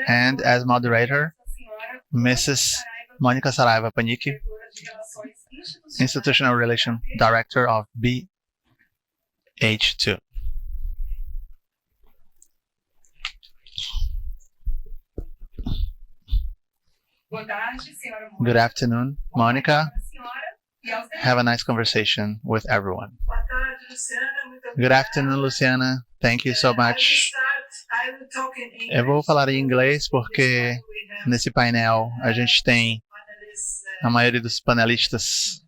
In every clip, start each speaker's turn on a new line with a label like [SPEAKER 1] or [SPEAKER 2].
[SPEAKER 1] And as moderator, Mrs. Mônica Saraiva Panic, Institutional Relations Director of BH2. Good afternoon, Monica. Have a nice conversation with everyone. Good afternoon, Luciana. Thank you so much. Eu vou falar em inglês porque nesse painel a gente tem a maioria dos panelistas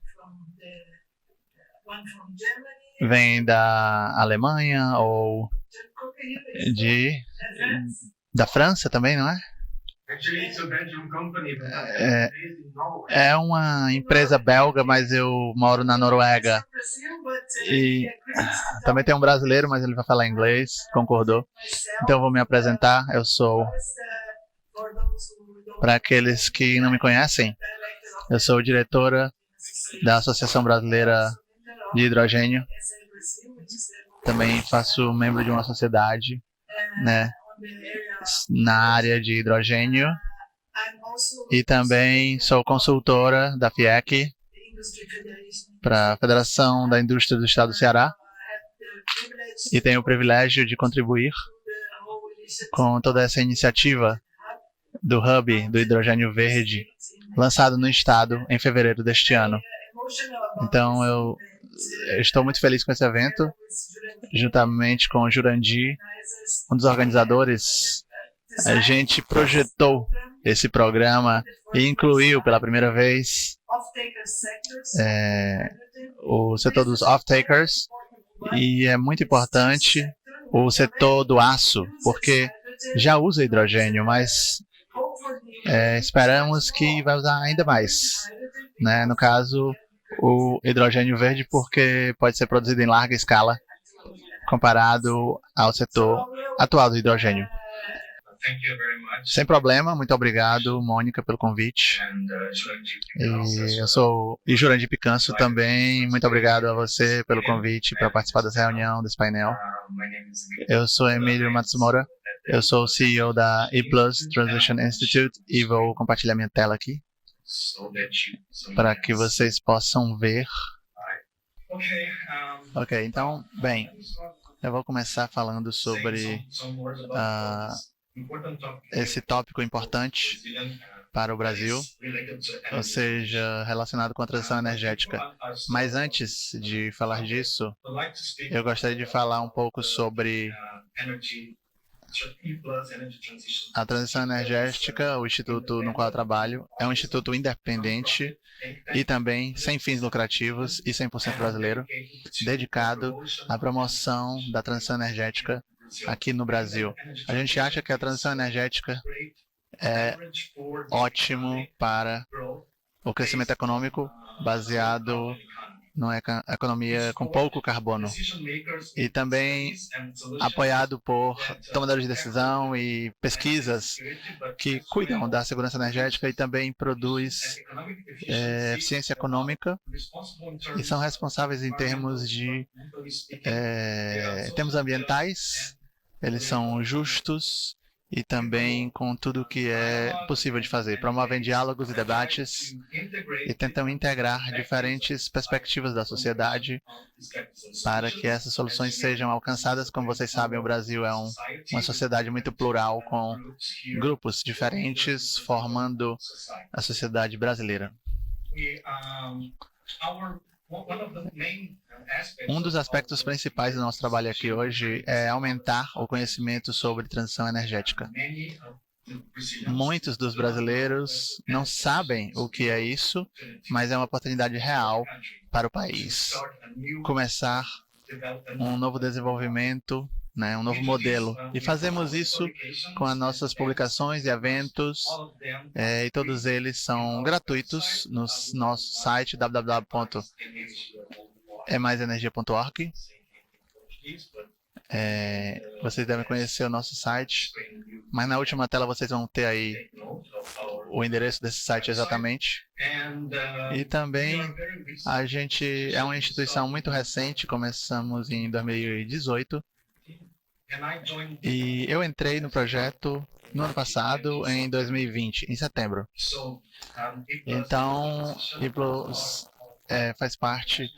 [SPEAKER 1] vem da Alemanha ou da França também, não é? É uma empresa belga, mas eu moro na Noruega. E também tem um brasileiro, mas ele vai falar inglês, concordou. Então eu vou me apresentar. Eu sou, para aqueles que não me conhecem, eu sou diretora da Associação Brasileira de Hidrogênio. Também faço membro de uma sociedade, né, na área de hidrogênio. E também sou consultora da FIEC para a Federação da Indústria do Estado do Ceará. E tenho o privilégio de contribuir com toda essa iniciativa do Hub do Hidrogênio Verde, lançado no Estado em fevereiro deste ano. Então eu estou muito feliz com esse evento, juntamente com o Jurandir, um dos organizadores. A gente projetou esse programa e incluiu pela primeira vez o setor dos off-takers, e é muito importante o setor do aço, porque já usa hidrogênio, mas esperamos que vai usar ainda mais, né? No caso, o hidrogênio verde, porque pode ser produzido em larga escala comparado ao setor atual do hidrogênio. Sem problema, muito obrigado, Mônica, pelo convite. E eu sou Jurandir Picanso também, muito obrigado a você pelo convite para participar dessa reunião, desse painel. Eu sou Emílio Matsumura, eu sou o CEO da ePlus Transition Institute e vou compartilhar minha tela aqui para que vocês possam ver. Ok, então, bem, eu vou começar falando sobre esse tópico importante para o Brasil, ou seja, relacionado com a transição energética. Mas antes de falar disso, eu gostaria de falar um pouco sobre a transição energética. O instituto no qual eu trabalho é um instituto independente e também sem fins lucrativos e 100% brasileiro, dedicado à promoção da transição energética aqui no Brasil. A gente acha que a transição energética é ótimo para o crescimento econômico baseado numa economia com pouco carbono e também apoiado por tomadores de decisão e pesquisas que cuidam da segurança energética e também produz eficiência econômica e são responsáveis em termos de termos ambientais. Eles são justos e também com tudo que é possível de fazer. Promovem diálogos e debates e tentam integrar diferentes perspectivas da sociedade para que essas soluções sejam alcançadas. Como vocês sabem, o Brasil é uma sociedade muito plural, com grupos diferentes formando a sociedade brasileira. Um dos aspectos principais do nosso trabalho aqui hoje é aumentar o conhecimento sobre transição energética. Muitos dos brasileiros não sabem o que é isso, mas é uma oportunidade real para o país começar um novo desenvolvimento, né, um novo modelo. E fazemos isso com as nossas publicações e eventos, e todos eles são gratuitos no nosso site www.emaisenergia.org. Vocês devem conhecer o nosso site, mas na última tela vocês vão ter aí o endereço desse site exatamente. E também a gente é uma instituição muito recente, começamos em 2018 E eu entrei no projeto no ano passado, em 2020, em setembro. Então, IPLOS faz parte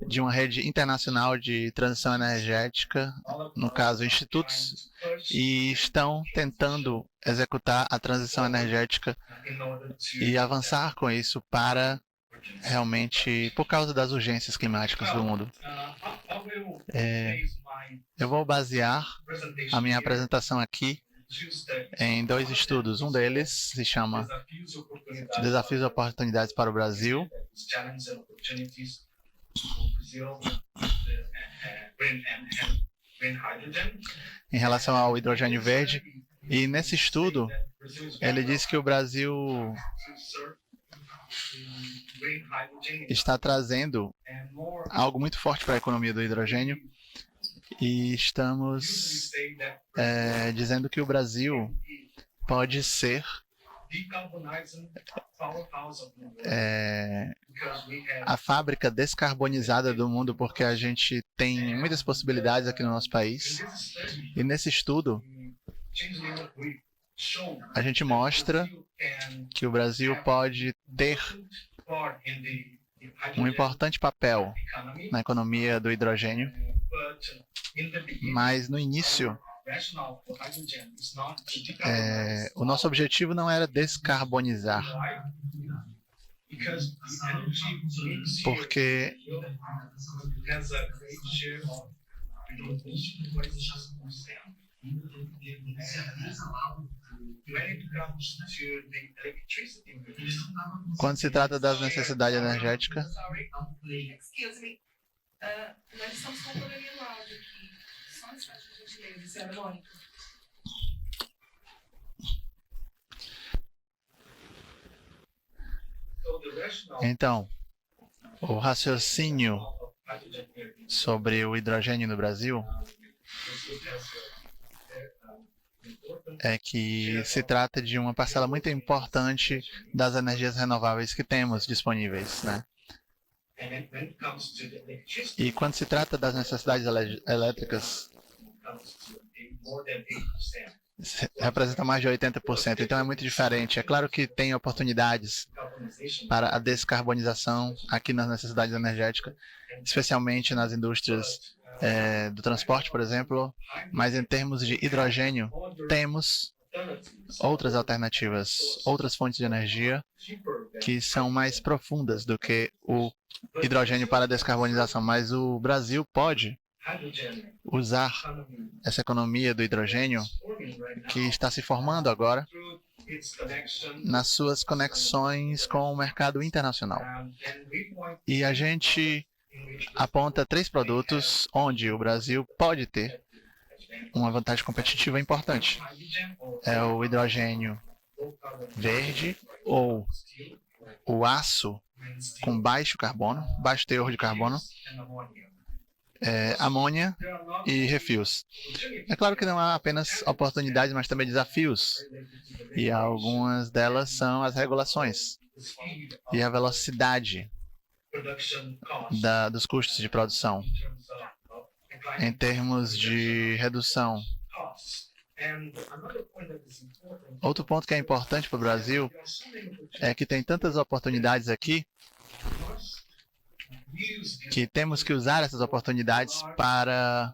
[SPEAKER 1] de uma rede internacional de transição energética, no caso, institutos, e estão tentando executar a transição energética e avançar com isso para realmente, por causa das urgências climáticas do mundo. Eu vou basear a minha apresentação aqui em 2 estudos. Um deles se chama Desafios e Oportunidades para o Brasil, em relação ao hidrogênio verde. E nesse estudo, ele diz que o Brasil está trazendo algo muito forte para a economia do hidrogênio. E estamos dizendo que o Brasil pode ser a fábrica descarbonizada do mundo, porque a gente tem muitas possibilidades aqui no nosso país. E nesse estudo, a gente mostra que o Brasil pode ter um importante papel na economia do hidrogênio, mas no início, o nosso objetivo não era descarbonizar, porque quando se trata das necessidades energéticas,
[SPEAKER 2] nós estamos com um probleminha no áudio aqui. Só um instante, por gentileza, senhora Mônica.
[SPEAKER 1] Então, o raciocínio sobre o hidrogênio no Brasil é que se trata de uma parcela muito importante das energias renováveis que temos disponíveis, né? E quando se trata das necessidades elétricas, representa mais de 80%, então é muito diferente. É claro que tem oportunidades para a descarbonização aqui nas necessidades energéticas, especialmente nas indústrias do transporte, por exemplo, mas em termos de hidrogênio, temos outras alternativas, outras fontes de energia que são mais profundas do que o hidrogênio para a descarbonização, mas o Brasil pode usar essa economia do hidrogênio que está se formando agora nas suas conexões com o mercado internacional. E a gente aponta 3 produtos onde o Brasil pode ter uma vantagem competitiva importante. É o hidrogênio verde ou o aço com baixo carbono, baixo teor de carbono, amônia e refis. É claro que não há apenas oportunidades, mas também desafios. E algumas delas são as regulações e a velocidade dos custos de produção em termos de redução. Outro ponto que é importante para o Brasil é que tem tantas oportunidades aqui que temos que usar essas oportunidades para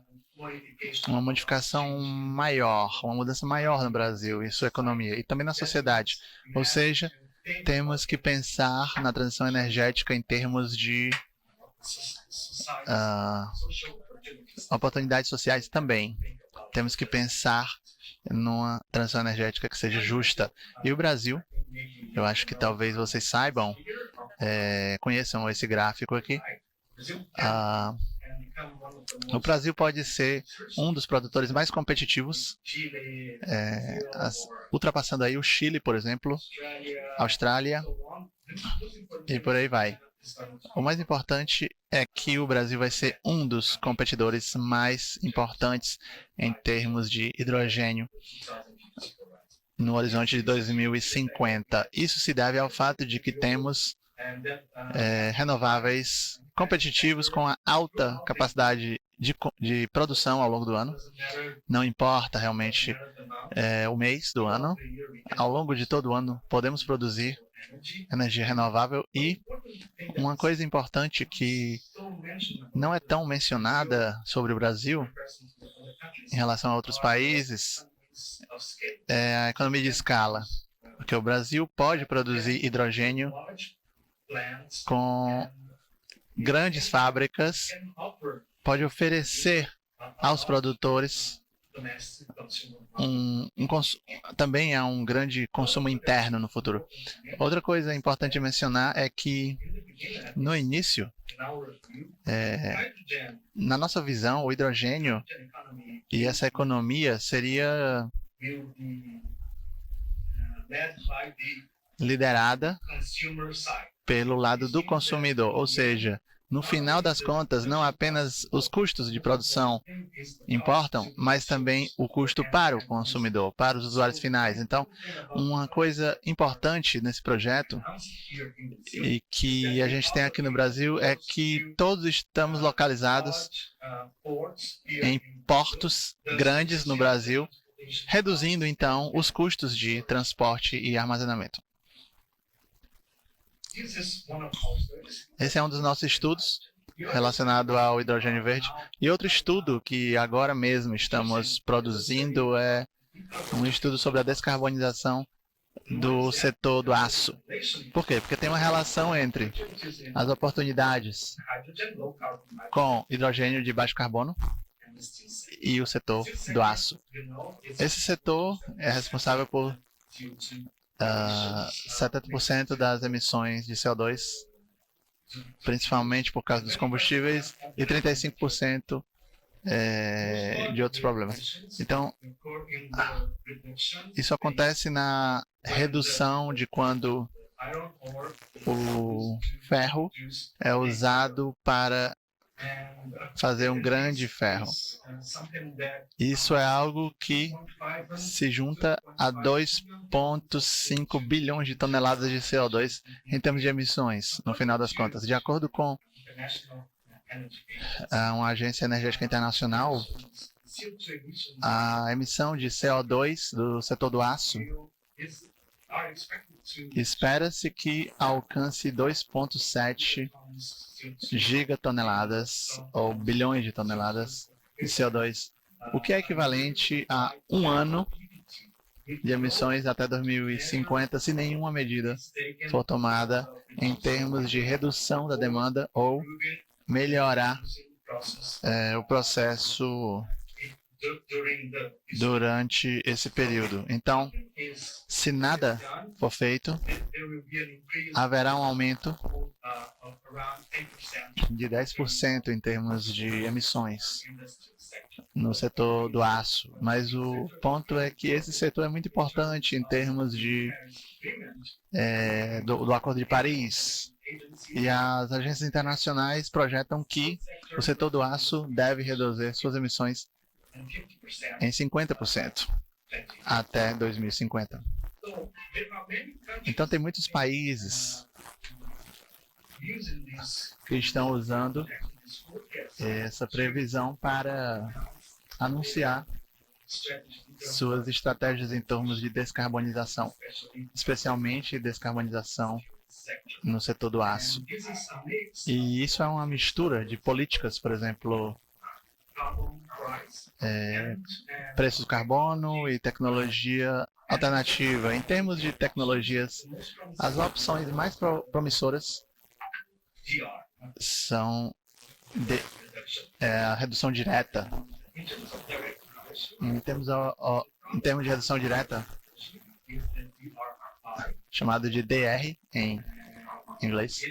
[SPEAKER 1] uma modificação maior, uma mudança maior no Brasil e sua economia e também na sociedade. Ou seja, temos que pensar na transição energética em termos de oportunidades sociais também. Temos que pensar numa transição energética que seja justa. E o Brasil, eu acho que talvez vocês saibam, conheçam esse gráfico aqui. O Brasil pode ser um dos produtores mais competitivos, ultrapassando aí o Chile, por exemplo, Austrália, e por aí vai. O mais importante é que o Brasil vai ser um dos competidores mais importantes em termos de hidrogênio no horizonte de 2050. Isso se deve ao fato de que temos renováveis competitivos com a alta capacidade de produção ao longo do ano. Não importa realmente o mês do ano. Ao longo de todo o ano, podemos produzir energia renovável. E uma coisa importante que não é tão mencionada sobre o Brasil em relação a outros países é a economia de escala. Porque o Brasil pode produzir hidrogênio com grandes fábricas, pode oferecer aos produtores também há um grande consumo interno no futuro. Outra coisa importante mencionar é que, no início, na nossa visão, o hidrogênio e essa economia seria liderada pelo lado do consumidor, ou seja, no final das contas, não apenas os custos de produção importam, mas também o custo para o consumidor, para os usuários finais. Então, uma coisa importante nesse projeto e que a gente tem aqui no Brasil é que todos estamos localizados em portos grandes no Brasil, reduzindo, então, os custos de transporte e armazenamento. Esse é um dos nossos estudos relacionado ao hidrogênio verde. E outro estudo que agora mesmo estamos produzindo é um estudo sobre a descarbonização do setor do aço. Por quê? Porque tem uma relação entre as oportunidades com hidrogênio de baixo carbono e o setor do aço. Esse setor é responsável por 70% das emissões de CO2, principalmente por causa dos combustíveis, e 35% de outros problemas. Então, isso acontece na redução de quando o ferro é usado para fazer um grande ferro. Isso é algo que se junta a 2,5 bilhões de toneladas de CO2 em termos de emissões, no final das contas. De acordo com uma agência energética internacional, a emissão de CO2 do setor do aço espera-se que alcance 2,7 gigatoneladas ou bilhões de toneladas de CO2, o que é equivalente a um ano de emissões até 2050, se nenhuma medida for tomada em termos de redução da demanda ou melhorar o processo durante esse período. Então, se nada for feito, haverá um aumento de 10% em termos de emissões no setor do aço. Mas o ponto é que esse setor é muito importante em termos de, do Acordo de Paris. E as agências internacionais projetam que o setor do aço deve reduzir suas emissões em 50% até 2050. Então, tem muitos países que estão usando essa previsão para anunciar suas estratégias em termos de descarbonização, especialmente descarbonização no setor do aço. E isso é uma mistura de políticas, por exemplo, preço do carbono e tecnologia alternativa. Em termos de tecnologias, as opções mais promissoras são a redução direta. Em termos de redução direta, chamado de DR em inglês,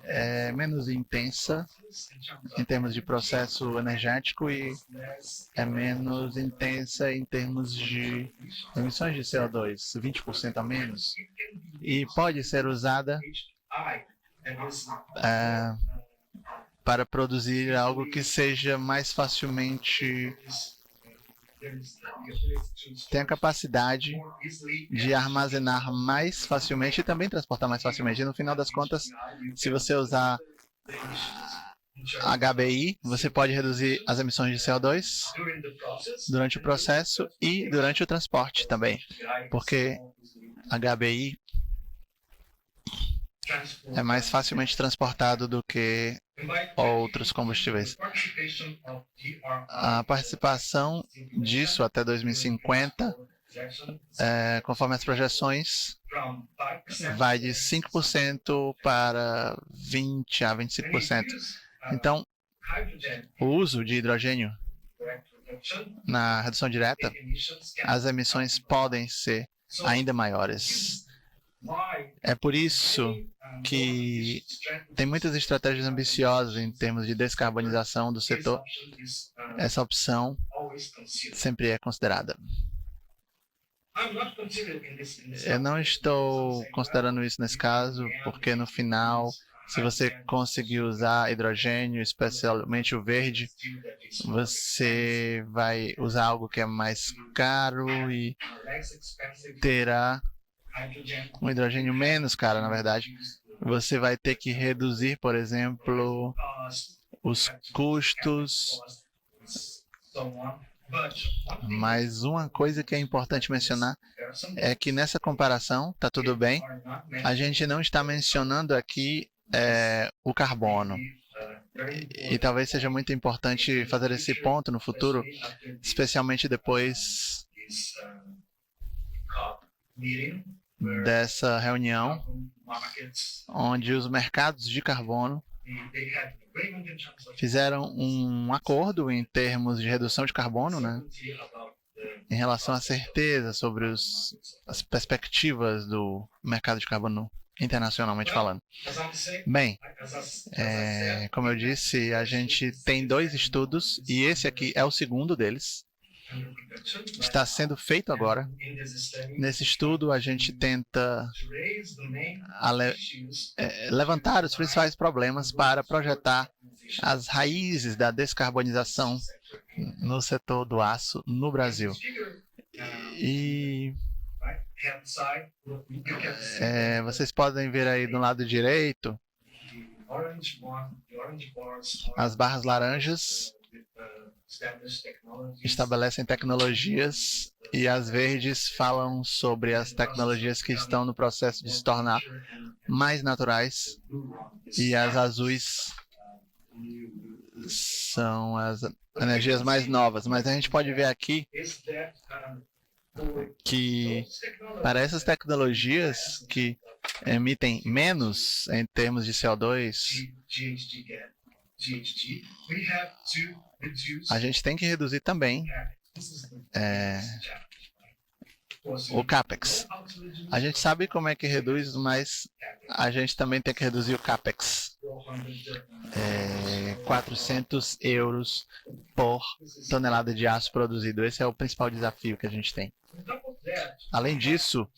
[SPEAKER 1] é menos intensa em termos de processo energético e é menos intensa em termos de emissões de CO2, 20% a menos, e pode ser usada para produzir algo que seja mais facilmente, tem a capacidade de armazenar mais facilmente e também transportar mais facilmente. E no final das contas, se você usar HBI, você pode reduzir as emissões de CO2 durante o processo e durante o transporte também, porque HBI é mais facilmente transportado do que outros combustíveis. A participação disso até 2050, conforme as projeções, vai de 5% para 20% a 25%. Então, o uso de hidrogênio na redução direta, as emissões podem ser ainda maiores. É por isso que tem muitas estratégias ambiciosas em termos de descarbonização do setor. Essa opção sempre é considerada. Eu não estou considerando isso nesse caso, porque no final, se você conseguir usar hidrogênio, especialmente o verde, você vai usar algo que é mais caro e terá um hidrogênio menos caro, na verdade. Você vai ter que reduzir, por exemplo, os custos. Mas uma coisa que é importante mencionar é que nessa comparação, tá tudo bem, a gente não está mencionando aqui o carbono. E talvez seja muito importante fazer esse ponto no futuro, especialmente depois dessa reunião, onde os mercados de carbono fizeram um acordo em termos de redução de carbono, né, em relação à certeza sobre as perspectivas do mercado de carbono internacionalmente falando. Bem, como eu disse, a gente tem 2 estudos e esse aqui é o segundo deles. Está sendo feito agora. Nesse estudo, a gente tenta levantar os principais problemas para projetar as raízes da descarbonização no setor do aço no Brasil. E vocês podem ver aí do lado direito as barras laranjas estabelecem tecnologias e as verdes falam sobre as tecnologias que estão no processo de se tornar mais naturais e as azuis são as energias mais novas. Mas a gente pode ver aqui que para essas tecnologias que emitem menos em termos de CO2, a gente tem que reduzir também o CAPEX. A gente sabe como é que reduz, mas a gente também tem que reduzir o CAPEX. 400 euros por tonelada de aço produzido. Esse é o principal desafio que a gente tem. Além disso,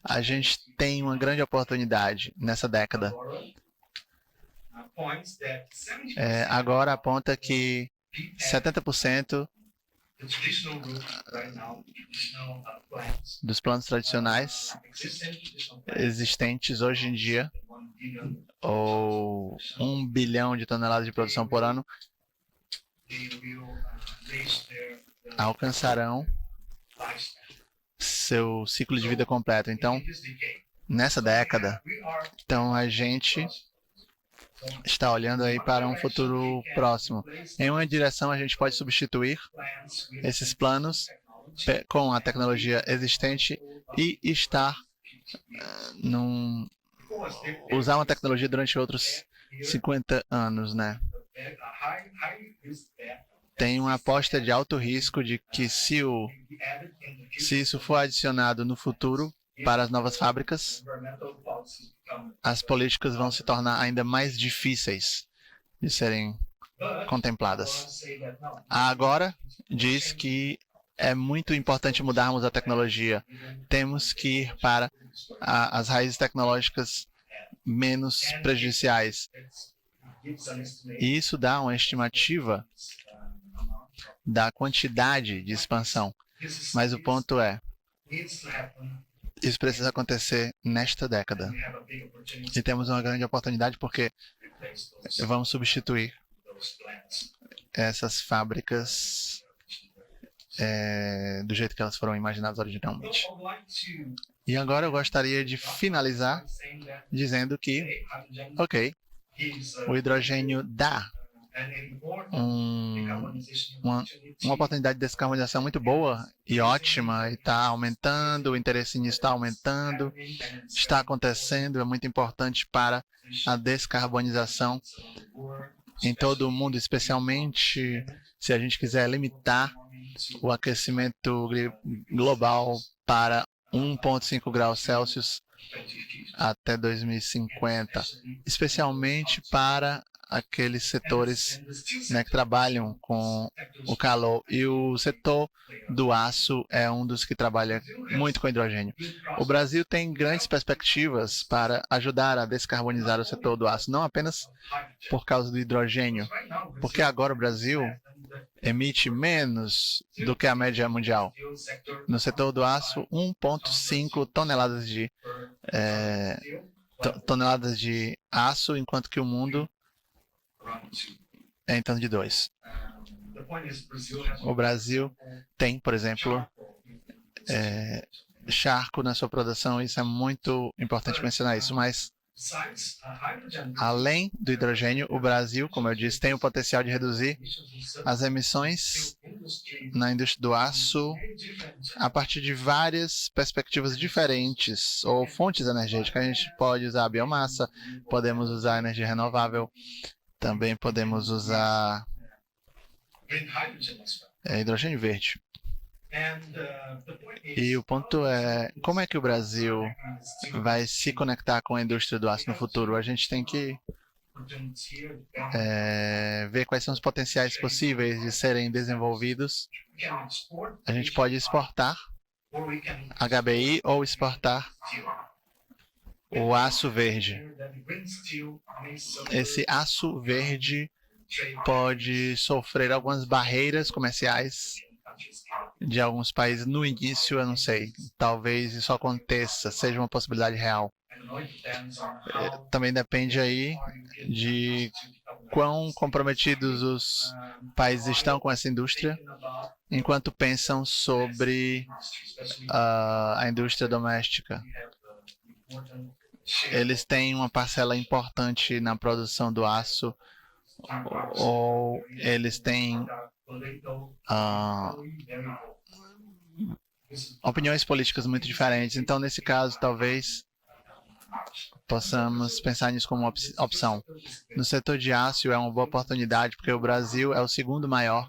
[SPEAKER 1] a gente tem uma grande oportunidade nessa década. Agora aponta que 70% dos planos tradicionais existentes hoje em dia, ou 1 bilhão de toneladas de produção por ano, alcançarão seu ciclo de vida completo. Então, nessa década, a gente está olhando aí para um futuro próximo. Em uma direção, a gente pode substituir esses planos com a tecnologia existente e usar uma tecnologia durante outros 50 anos, né? Tem uma aposta de alto risco de que se isso for adicionado no futuro para as novas fábricas, as políticas vão se tornar ainda mais difíceis de serem contempladas. Agora diz que é muito importante mudarmos a tecnologia. Temos que ir para as raízes tecnológicas menos prejudiciais. E isso dá uma estimativa da quantidade de expansão. Mas o ponto é, isso precisa acontecer nesta década. E temos uma grande oportunidade porque vamos substituir essas fábricas do jeito que elas foram imaginadas originalmente. E agora eu gostaria de finalizar dizendo que, ok, o hidrogênio dá uma oportunidade de descarbonização muito boa e ótima, e está aumentando, o interesse nisso está aumentando, está acontecendo, é muito importante para a descarbonização em todo o mundo, especialmente se a gente quiser limitar o aquecimento global para 1,5 graus Celsius até 2050, especialmente para aqueles setores, né, que trabalham com o calor. E o setor do aço é um dos que trabalha muito com hidrogênio. O Brasil tem grandes perspectivas para ajudar a descarbonizar o setor do aço, não apenas por causa do hidrogênio, porque agora o Brasil emite menos do que a média mundial. No setor do aço, 1,5 toneladas de aço, enquanto que o mundo é em torno de 2. O Brasil tem, por exemplo, charco na sua produção, isso é muito importante mencionar isso, mas além do hidrogênio, o Brasil, como eu disse, tem o potencial de reduzir as emissões na indústria do aço a partir de várias perspectivas diferentes ou fontes energéticas. A gente pode usar a biomassa, podemos usar a energia renovável, também podemos usar hidrogênio verde. E o ponto é, como é que o Brasil vai se conectar com a indústria do aço no futuro? A gente tem que ver quais são os potenciais possíveis de serem desenvolvidos. A gente pode exportar HBI ou exportar o aço verde. Esse aço verde pode sofrer algumas barreiras comerciais de alguns países no início, eu não sei. Talvez isso aconteça, seja uma possibilidade real. Também depende aí de quão comprometidos os países estão com essa indústria, enquanto pensam sobre a indústria doméstica. Eles têm uma parcela importante na produção do aço, ou eles têm opiniões políticas muito diferentes. Então, nesse caso, talvez possamos pensar nisso como uma opção. No setor de aço é uma boa oportunidade, porque o Brasil é o segundo maior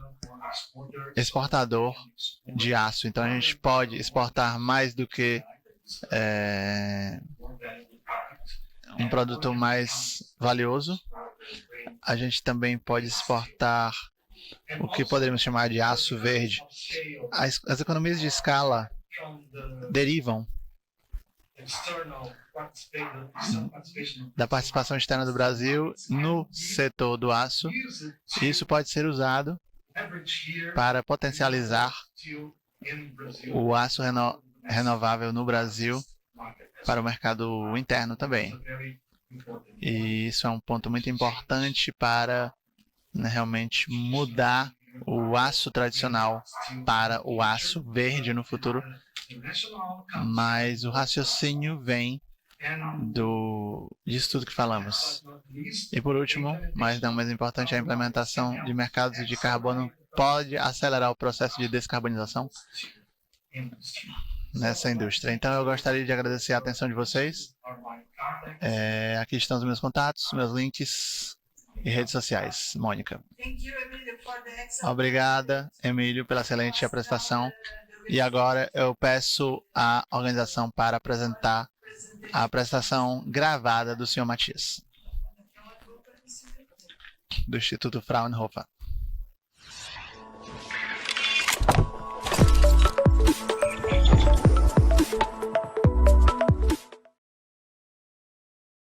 [SPEAKER 1] exportador de aço. Então, a gente pode exportar mais do que um produto mais valioso. A gente também pode exportar o que poderíamos chamar de aço verde. As economias de escala derivam da participação externa do Brasil no setor do aço. Isso pode ser usado para potencializar o aço renovável no Brasil para o mercado interno também. E isso é um ponto muito importante para realmente mudar o aço tradicional para o aço verde no futuro, mas o raciocínio vem disso tudo que falamos. E por último, mas não mais importante, a implementação de mercados de carbono pode acelerar o processo de descarbonização nessa indústria. Então eu gostaria de agradecer a atenção de vocês. Aqui estão os meus contatos, meus links e redes sociais. Mônica. Obrigada, Emílio, pela excelente apresentação. E agora eu peço à organização para apresentar a apresentação gravada do Sr. Matias, do Instituto Fraunhofer.